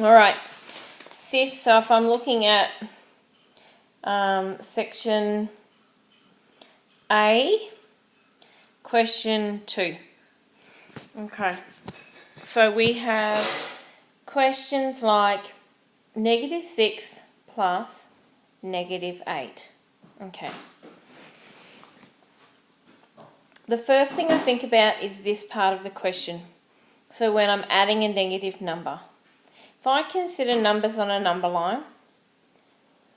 All right, sis, so if I'm looking at section A, question 2. Okay, so we have questions like -6 plus -8. Okay. The first thing I think about is this part of the question. So when I'm adding a negative number. If I consider numbers on a number line,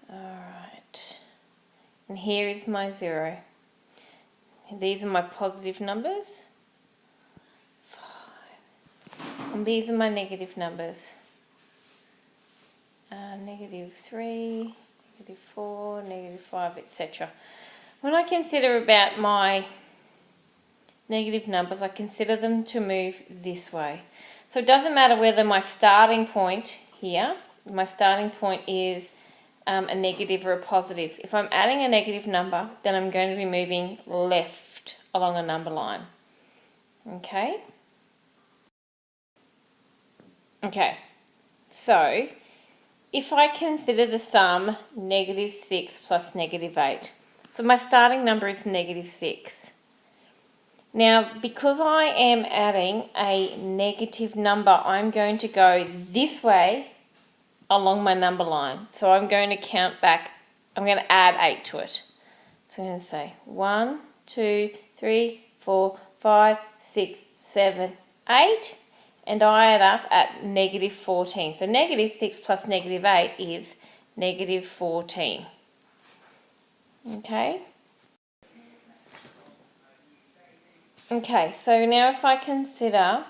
alright, and here is my 0. These are my positive numbers. 5. And these are my negative numbers. -3, -4, -5, etc. When I consider about my negative numbers, I consider them to move this way. So it doesn't matter whether my starting point here, my starting point is a negative or a positive. If I'm adding a negative number, then I'm going to be moving left along a number line. Okay? Okay, so if I consider the sum -6 plus -8, so my starting number is -6. Now, because I am adding a negative number, I'm going to go this way along my number line. So I'm going to count back, I'm going to add 8 to it. So I'm going to say 1, 2, 3, 4, 5, 6, 7, 8. And I add up at -14. So -6 plus -8 is -14. Okay? Okay, so now if I consider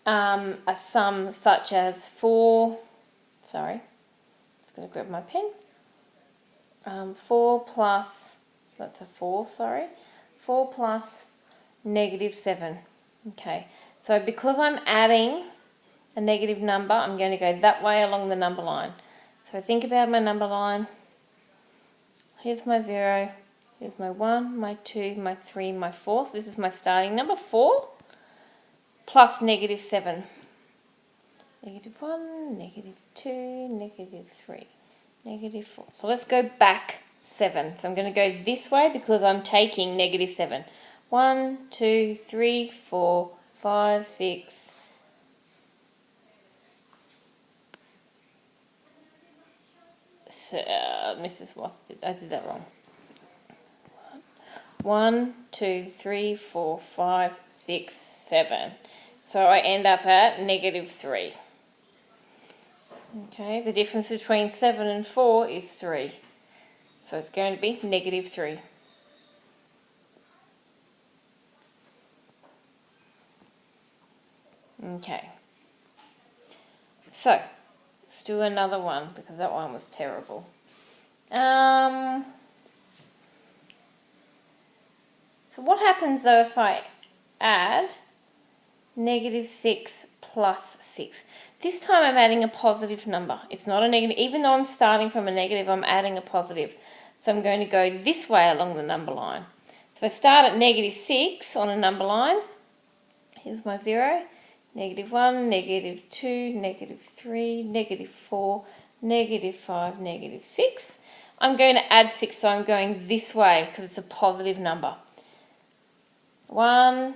a sum such as 4, sorry, just going to grab my pen, 4 plus, that's a 4, sorry, 4 plus -7. Okay, so because I'm adding a negative number, I'm going to go that way along the number line. So think about my number line. Here's my 0. Here's my 1, my 2, my 3, my 4. So this is my starting number, 4, plus -7. -1, -2, -3, -4. So let's go back 7. So I'm going to go this way because I'm taking -7. 1, 2, 3, 4, 5, 6. So, Mrs. Wasp, I did that wrong. 1, 2, 3, 4, 5, 6, 7. So I end up at -3. Okay, the difference between 7 and 4 is 3. So it's going to be -3. Okay. So, let's do another one because that one was terrible. So what happens though if I add -6 plus 6? This time I'm adding a positive number. It's not a negative. Even though I'm starting from a negative, I'm adding a positive. So I'm going to go this way along the number line. So if I start at -6 on a number line, here's my 0, -1, -2, -3, -4, -5, -6. I'm going to add 6, so I'm going this way because it's a positive number. 1,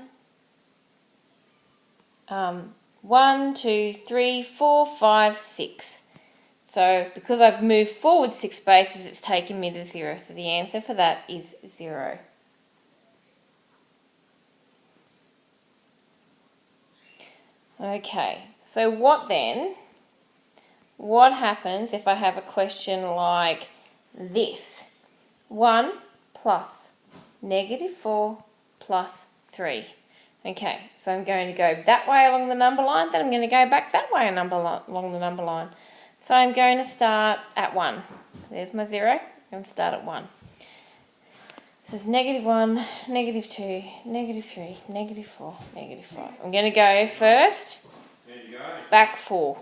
2, 3, 4, 5, 6. So because I've moved forward 6 spaces, it's taken me to 0. So the answer for that is 0. Okay, so what happens if I have a question like this? 1 plus -4 plus 3. Okay, so I'm going to go that way along the number line, then I'm going to go back that way along the number line. So I'm going to start at 1. There's my 0, I'm going to start at 1. There's -1, -2, -3, -4, -5. I'm going to go first, back 4.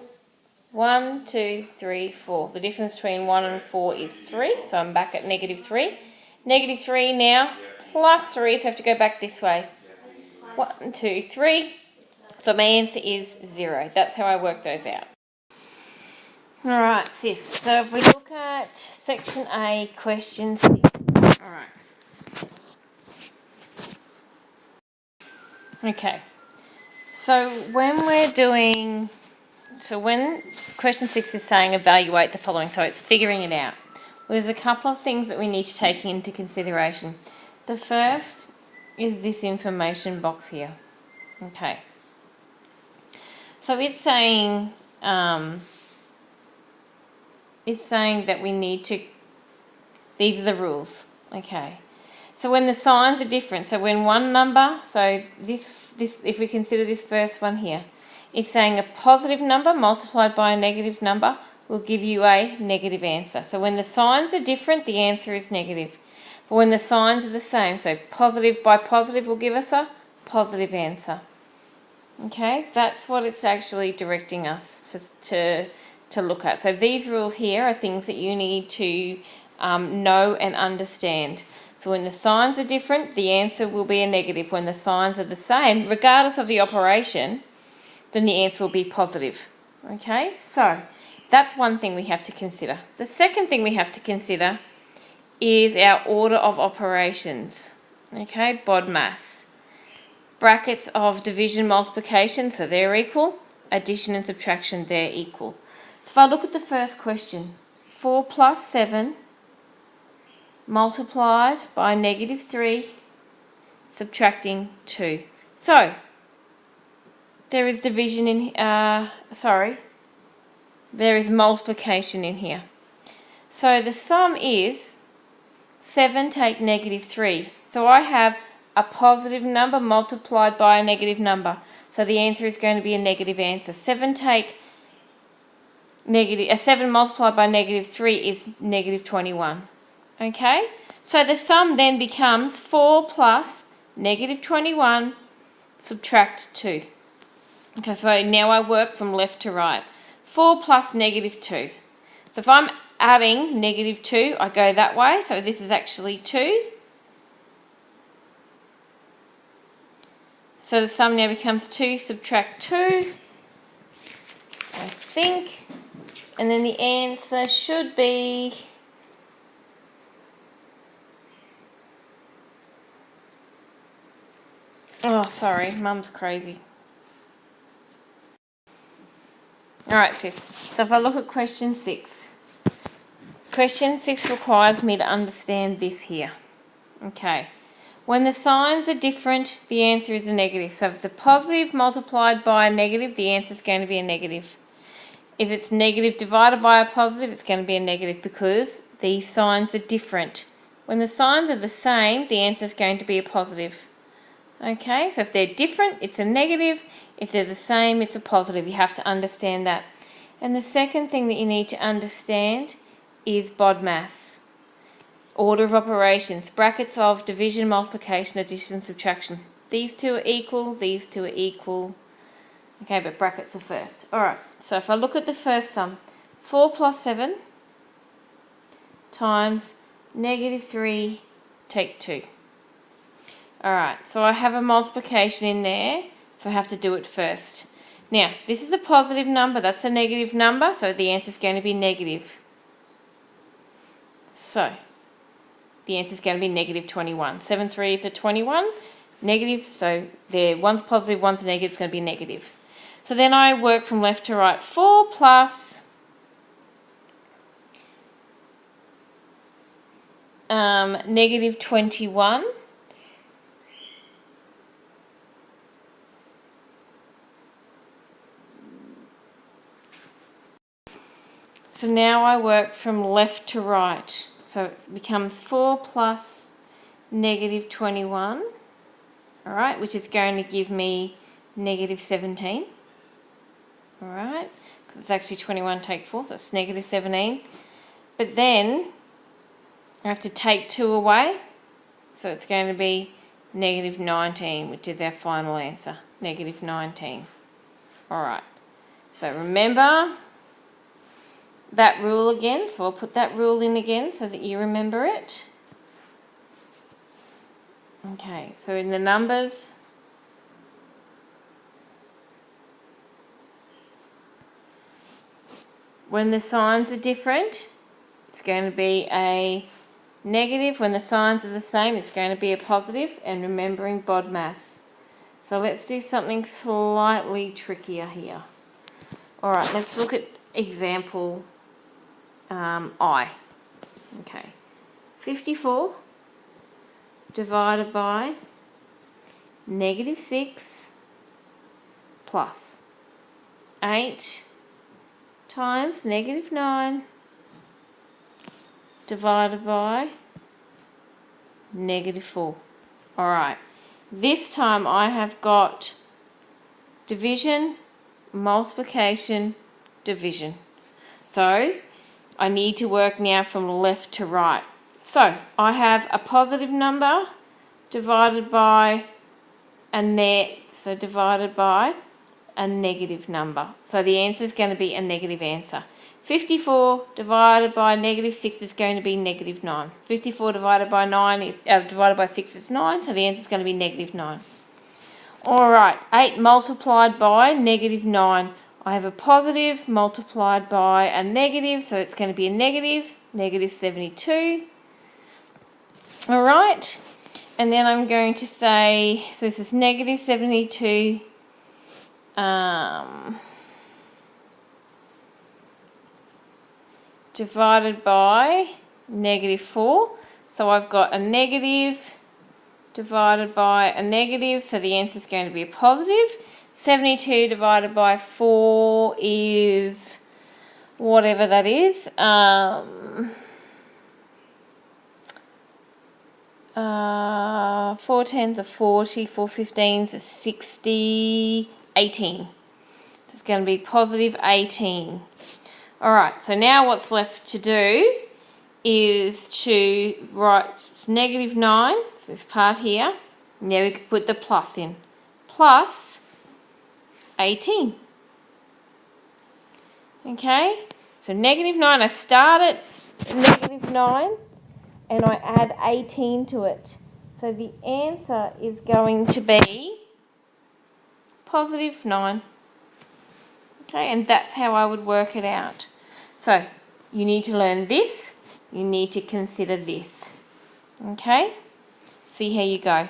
1, 2, 3, 4. The difference between 1 and 4 is 3, so I'm back at -3. -3 now, plus 3, so I have to go back this way. 1, 2, 3. So my answer is 0. That's how I work those out. Alright, sis. So if we look at section A, question 6. Alright. Okay. So when question 6 is saying evaluate the following, so it's figuring it out. Well, there's a couple of things that we need to take into consideration. The first is this information box here. Okay. So it's saying that we need to, these are the rules. Okay. So when the signs are different, so when one number, so this if we consider this first one here, it's saying a positive number multiplied by a negative number will give you a negative answer. So when the signs are different, the answer is negative. But when the signs are the same, so positive by positive will give us a positive answer. Okay, that's what it's actually directing us to look at. So these rules here are things that you need to know and understand. So when the signs are different, the answer will be a negative. When the signs are the same, regardless of the operation, then the answer will be positive. Okay, so that's one thing we have to consider. The second thing we have to consider is our order of operations. Okay, BODMAS. Brackets of division, multiplication, so they're equal. Addition and subtraction, they're equal. So if I look at the first question, 4 plus 7 multiplied by negative 3, subtracting 2. So, there is division in, there is multiplication in here. So the sum is 7 take negative 3. So I have a positive number multiplied by a negative number. So the answer is going to be a negative answer. 7 multiplied by negative 3 is negative 21. Okay, so the sum then becomes 4 plus negative 21 subtract 2. Okay, so now I work from left to right. 4 plus negative 2. So if I'm adding negative 2, I go that way. So this is actually 2. So the sum now becomes 2 subtract 2, I think. And then the answer should be... Oh, sorry, Mum's crazy. Alright, sis. So if I look at question 6. Question 6 requires me to understand this here. Okay. When the signs are different, the answer is a negative. So if it's a positive multiplied by a negative, the answer is going to be a negative. If it's negative divided by a positive, it's going to be a negative because these signs are different. When the signs are the same, the answer is going to be a positive. Okay, so if they're different, it's a negative. If they're the same, it's a positive. You have to understand that. And the second thing that you need to understand is BODMAS. Order of operations. Brackets of division, multiplication, addition, subtraction. These two are equal. These two are equal. Okay, but brackets are first. Alright, so if I look at the first sum, 4 plus 7 times negative 3 take 2. Alright, so I have a multiplication in there, so I have to do it first. Now, this is a positive number, that's a negative number, so the answer is going to be negative. So, the answer is going to be negative 21. 7 3s are 21, negative, so one's positive, one's negative, it's going to be negative. So then I work from left to right. 4 plus negative 21. So now I work from left to right. So it becomes 4 plus negative 21, all right, which is going to give me negative 17, all right, because it's actually 21 take 4, so it's negative 17. But then I have to take 2 away, so it's going to be negative 19, which is our final answer, negative 19. All right, so remember that rule again, so I'll put that rule in again so that you remember it. Okay, so in the numbers, when the signs are different, it's going to be a negative. When the signs are the same, it's going to be a positive, and remembering BODMAS. So let's do something slightly trickier here. Alright, let's look at example I. Okay, 54 divided by -6 plus 8 times -9 divided by -4. Alright, this time I have got division, multiplication, division. So I need to work now from left to right. So I have a positive number divided by a divided by a negative number. So the answer is going to be a negative answer. 54 divided by -6 is going to be -9. 54 divided by 9 is divided by 6 is 9, so the answer is going to be -9. Alright, 8 multiplied by -9. I have a positive multiplied by a negative, so it's going to be a negative, -72. Alright, and then I'm going to say, so this is -72 divided by -4. So I've got a negative divided by a negative, so the answer is going to be a positive. 72 divided by 4 is whatever that is. 4 tens are 40, 4 15s are 60, 18. So it's going to be positive 18. Alright, so now what's left to do is to write -9, so this part here. Now we can put the plus in. Plus 18. Okay, so -9, I start at -9 and I add 18 to it. So the answer is going to be +9. Okay, and that's how I would work it out. So you need to learn this, you need to consider this. Okay, see how you go.